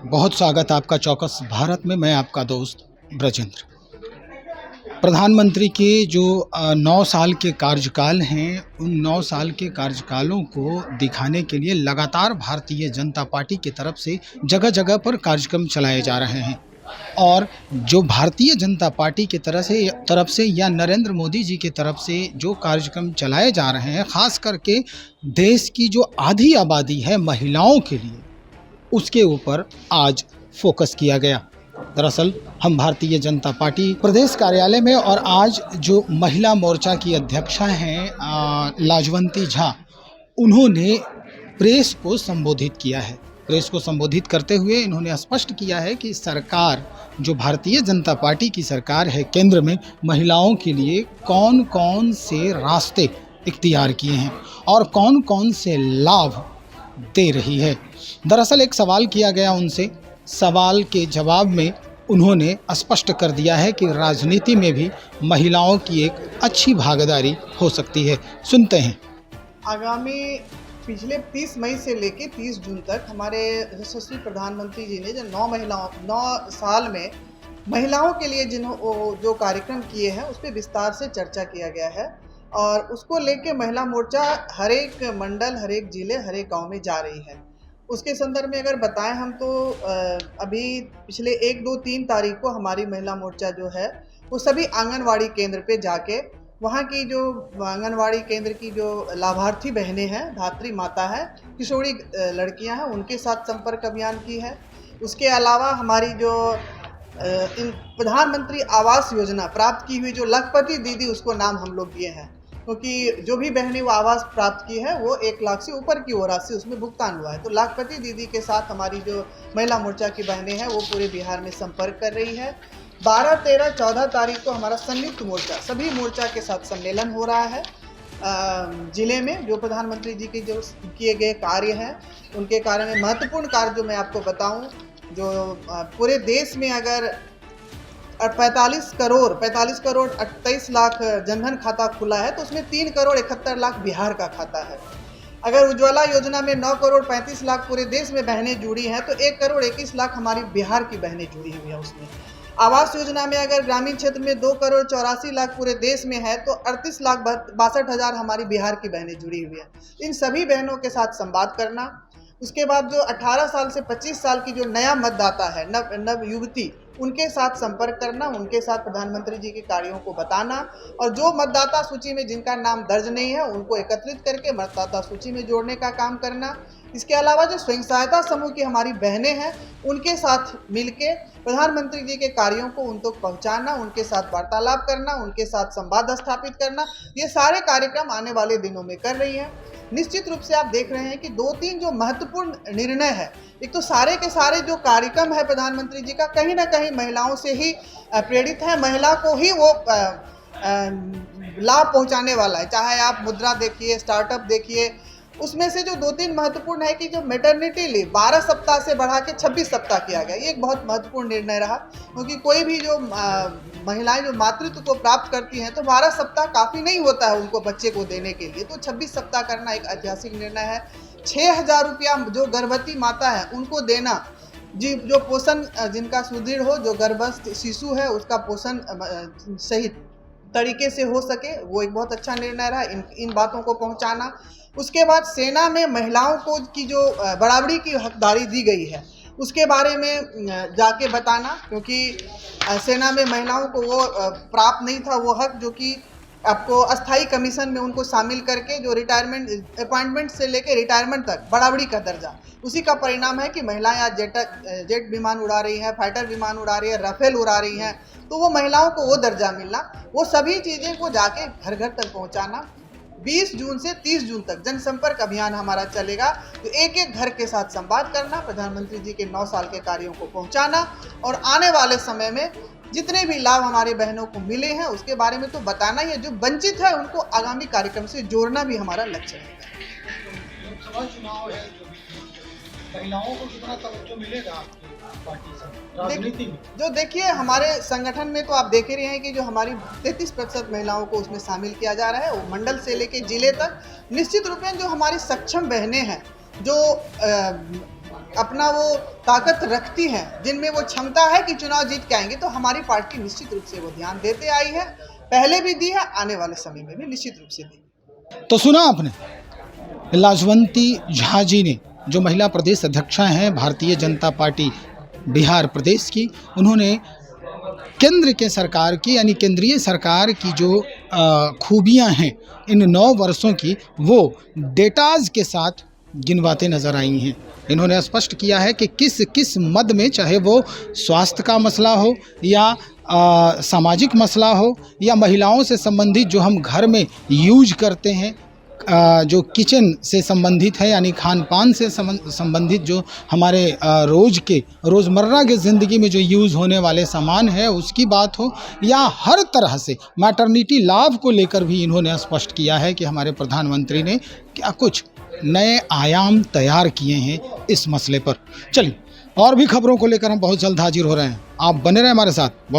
बहुत स्वागत है आपका चौकस भारत में। मैं आपका दोस्त ब्रजेंद्र। प्रधानमंत्री के जो 9 साल के कार्यकाल हैं, उन 9 साल के कार्यकालों को दिखाने के लिए लगातार भारतीय जनता पार्टी की तरफ से जगह-जगह पर कार्यक्रम चलाए जा रहे हैं। और जो भारतीय जनता पार्टी की तरफ से या नरेंद्र मोदी जी की तरफ से जो कार्यक्रम चलाए जा रहे हैं, ख़ास करके देश की जो आधी आबादी है महिलाओं के लिए, उसके ऊपर आज फोकस किया गया। दरअसल हम भारतीय जनता पार्टी प्रदेश कार्यालय में और आज जो महिला मोर्चा की अध्यक्षा हैं लाजवंती झा, उन्होंने प्रेस को संबोधित किया है। प्रेस को संबोधित करते हुए इन्होंने स्पष्ट किया है कि सरकार, जो भारतीय जनता पार्टी की सरकार है केंद्र में, महिलाओं के लिए कौन कौन से रास्ते इख्तियार किए हैं और कौन कौन से लाभ दे रही है। दरअसल एक सवाल किया गया उनसे, सवाल के जवाब में उन्होंने स्पष्ट कर दिया है कि राजनीति में भी महिलाओं की एक अच्छी भागीदारी हो सकती है। सुनते हैं। आगामी पिछले 30 मई से लेकर 30 जून तक हमारे यशस्वी प्रधानमंत्री जी ने जो 9 साल में महिलाओं के लिए जो कार्यक्रम किए हैं उस पर विस्तार से चर्चा किया गया है और उसको लेके महिला मोर्चा हर एक मंडल, हर एक जिले, हर एक गांव में जा रही है। उसके संदर्भ में अगर बताएं हम तो अभी पिछले 1, 2, 3 तारीख को हमारी महिला मोर्चा जो है वो सभी आंगनवाड़ी केंद्र पे जाके वहाँ की जो आंगनवाड़ी केंद्र की जो लाभार्थी बहनें हैं, धात्री माता है, किशोरी लड़कियां हैं, उनके साथ संपर्क अभियान की है। उसके अलावा हमारी जो इन प्रधानमंत्री आवास योजना प्राप्त की हुई जो लखपति दीदी, उसको नाम हम लोग दिए हैं क्योंकि जो भी बहनें वो आवास प्राप्त की है वो 1 लाख से ऊपर की वो राशि उसमें भुगतान हुआ है। तो लाखपति दीदी के साथ हमारी जो महिला मोर्चा की बहनें हैं वो पूरे बिहार में संपर्क कर रही है। 12, 13, 14 तारीख को हमारा संयुक्त मोर्चा, सभी मोर्चा के साथ सम्मेलन हो रहा है जिले में। जो प्रधानमंत्री जी के जो किए गए कार्य हैं उनके कारण में महत्वपूर्ण कार्य जो मैं आपको बताऊं, जो पूरे देश में अगर 45 करोड़ 28 लाख जनधन खाता खुला है तो उसमें 3 करोड़ 71 लाख बिहार का खाता है। अगर उज्ज्वला योजना में 9 करोड़ 35 लाख पूरे देश में बहनें जुड़ी हैं तो 1 करोड़ 21 लाख हमारी बिहार की बहनें जुड़ी हुई हैं उसमें। आवास योजना में अगर ग्रामीण क्षेत्र में 2 करोड़ 84 लाख पूरे देश में है तो 38 लाख 62 हज़ार हमारी बिहार की बहनें जुड़ी हुई हैं। इन सभी बहनों के साथ संवाद करना। उसके बाद जो 18 साल से 25 साल की जो नया मतदाता है, नव युवती, उनके साथ संपर्क करना, उनके साथ प्रधानमंत्री जी के कार्यों को बताना और जो मतदाता सूची में जिनका नाम दर्ज नहीं है उनको एकत्रित करके मतदाता सूची में जोड़ने का काम करना। इसके अलावा जो स्वयं सहायता समूह की हमारी बहनें हैं उनके साथ मिलके प्रधानमंत्री जी के कार्यों को उन तक पहुंचाना, उनके साथ वार्तालाप करना, उनके साथ संवाद स्थापित करना, ये सारे कार्यक्रम आने वाले दिनों में कर रही हैं। निश्चित रूप से आप देख रहे हैं कि 2-3 जो महत्वपूर्ण निर्णय है, एक तो सारे के सारे जो कार्यक्रम है प्रधानमंत्री जी का कहीं ना कहीं महिलाओं से ही प्रेरित है, महिला को ही वो लाभ पहुंचाने वाला है। चाहे आप मुद्रा देखिए, स्टार्टअप देखिए, उसमें से जो 2-3 महत्वपूर्ण है कि जो मैटरनिटी लीव 12 सप्ताह से बढ़ा के 26 सप्ताह किया गया, ये एक बहुत महत्वपूर्ण निर्णय रहा क्योंकि कोई भी जो महिलाएं जो मातृत्व को प्राप्त करती हैं तो 12 सप्ताह काफ़ी नहीं होता है उनको बच्चे को देने के लिए, तो 26 सप्ताह करना एक ऐतिहासिक निर्णय है। 6,000 रुपया जो गर्भवती माता है उनको देना, जी, जो पोषण जिनका सुदृढ़ हो, जो गर्भस्थ शिशु है उसका पोषण सही तरीके से हो सके, वो एक बहुत अच्छा निर्णय रहा। इन बातों को पहुंचाना। उसके बाद सेना में महिलाओं को की जो बराबरी की हकदारी दी गई है उसके बारे में जाके बताना, क्योंकि सेना में महिलाओं को वो प्राप्त नहीं था वो हक जो कि आपको अस्थाई कमीशन में उनको शामिल करके जो रिटायरमेंट अपॉइंटमेंट से लेकर रिटायरमेंट तक बराबरी का दर्जा, उसी का परिणाम है कि महिलाएं आज जेट विमान उड़ा रही हैं, फाइटर विमान उड़ा रही है, राफेल उड़ा रही हैं, तो वो महिलाओं को वो दर्जा मिलना, वो सभी चीज़ें को जाके घर घर तक पहुंचाना। 20 जून से 30 जून तक जनसंपर्क अभियान हमारा चलेगा, तो एक एक घर के साथ संवाद करना, प्रधानमंत्री जी के 9 साल के कार्यों को पहुंचाना और आने वाले समय में जितने भी लाभ हमारे बहनों को मिले हैं उसके बारे में तो बताना ही है, जो वंचित है उनको आगामी कार्यक्रम से जोड़ना भी हमारा लक्ष्य है। लोकसभा चुनाव है, महिलाओं को कितना तवज्जो मिलेगा आपकी पार्टी से राजनीति में? जो देखिए हमारे संगठन में तो आप देख ही रहे हैं कि जो हमारी 33% महिलाओं को उसमें शामिल किया जा रहा है, वो मंडल से लेके जिले तक। निश्चित रूप में जो हमारी सक्षम बहनें हैं, जो अपना वो ताकत रखती हैं, जिनमें वो क्षमता है कि चुनाव जीत के आएंगे, तो हमारी पार्टी निश्चित रूप से वो ध्यान देते आई है, पहले भी दी है, आने वाले समय में भी निश्चित रूप से दी। तो सुना आपने, लाजवंती झा जी ने, जो महिला प्रदेश अध्यक्षा हैं भारतीय जनता पार्टी बिहार प्रदेश की, उन्होंने केंद्र के सरकार की यानी केंद्रीय सरकार की जो खूबियां हैं इन 9 वर्षों की, वो डेटाज के साथ गिनवाते नजर आई हैं। इन्होंने स्पष्ट किया है कि किस किस मद में, चाहे वो स्वास्थ्य का मसला हो या सामाजिक मसला हो या महिलाओं से संबंधित जो हम घर में यूज करते हैं, जो किचन से संबंधित है यानी खान पान से संबंधित जो हमारे रोज़मर्रा की ज़िंदगी में जो यूज़ होने वाले सामान है उसकी बात हो, या हर तरह से मैटरनिटी लाभ को लेकर भी इन्होंने स्पष्ट किया है कि हमारे प्रधानमंत्री ने क्या कुछ नए आयाम तैयार किए हैं इस मसले पर। चलिए, और भी खबरों को लेकर हम बहुत जल्द हाजिर हो रहे हैं, आप बने रहें हमारे साथ। बहुत